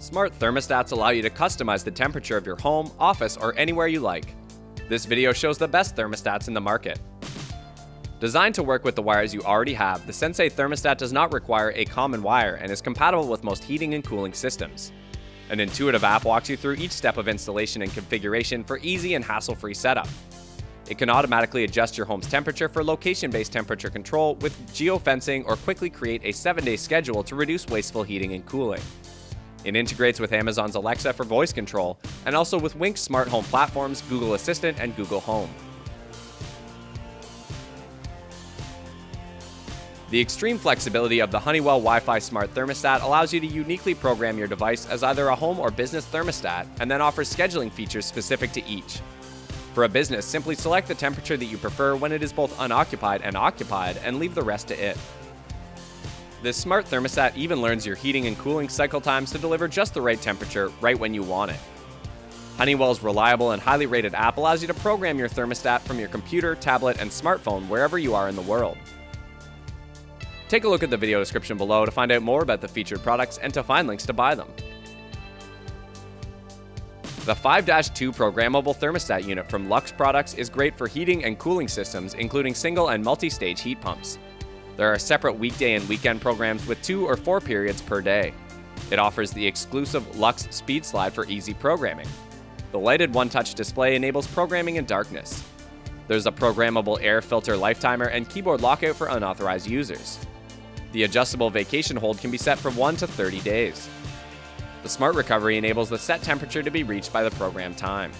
Smart thermostats allow you to customize the temperature of your home, office, or anywhere you like. This video shows the best thermostats in the market. Designed to work with the wires you already have, the Sensei thermostat does not require a common wire and is compatible with most heating and cooling systems. An intuitive app walks you through each step of installation and configuration for easy and hassle-free setup. It can automatically adjust your home's temperature for location-based temperature control with geofencing or quickly create a 7-day schedule to reduce wasteful heating and cooling. It integrates with Amazon's Alexa for voice control and also with Wink's smart home platforms, Google Assistant, and Google Home. The extreme flexibility of the Honeywell Wi-Fi smart thermostat allows you to uniquely program your device as either a home or business thermostat and then offers scheduling features specific to each. For a business, simply select the temperature that you prefer when it is both unoccupied and occupied and leave the rest to it. This smart thermostat even learns your heating and cooling cycle times to deliver just the right temperature right when you want it. Honeywell's reliable and highly rated app allows you to program your thermostat from your computer, tablet, and smartphone wherever you are in the world. Take a look at the video description below to find out more about the featured products and to find links to buy them. The 5-2 programmable thermostat unit from Lux Products is great for heating and cooling systems, including single and multi-stage heat pumps. There are separate weekday and weekend programs with 2 or 4 periods per day. It offers the exclusive Lux Speed Slide for easy programming. The lighted one-touch display enables programming in darkness. There's a programmable air filter lifetimer and keyboard lockout for unauthorized users. The adjustable vacation hold can be set from 1 to 30 days. The Smart Recovery enables the set temperature to be reached by the program time.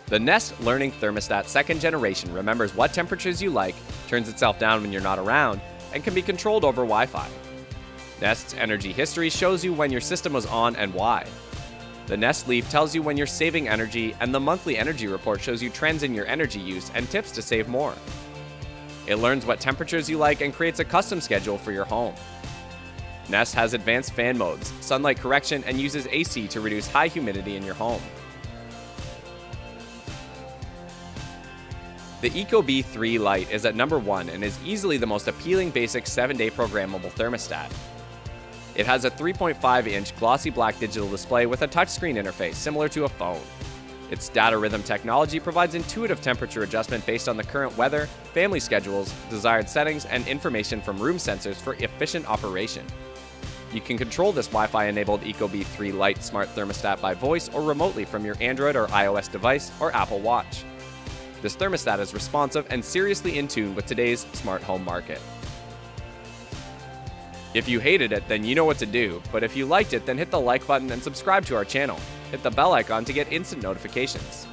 The Nest Learning Thermostat 2nd Generation remembers what temperatures you like, turns itself down when you're not around, and can be controlled over Wi-Fi. Nest's energy history shows you when your system was on and why. The Nest Leaf tells you when you're saving energy, and the monthly energy report shows you trends in your energy use and tips to save more. It learns what temperatures you like and creates a custom schedule for your home. Nest has advanced fan modes, sunlight correction, and uses AC to reduce high humidity in your home. The Ecobee B3 Lite is at number 1 and is easily the most appealing basic 7-day programmable thermostat. It has a 3.5-inch glossy black digital display with a touchscreen interface similar to a phone. Its data rhythm technology provides intuitive temperature adjustment based on the current weather, family schedules, desired settings, and information from room sensors for efficient operation. You can control this Wi-Fi-enabled Ecobee B3 Lite smart thermostat by voice or remotely from your Android or iOS device or Apple Watch. This thermostat is responsive and seriously in tune with today's smart home market. If you hated it, then you know what to do, but if you liked it, then hit the like button and subscribe to our channel. Hit the bell icon to get instant notifications.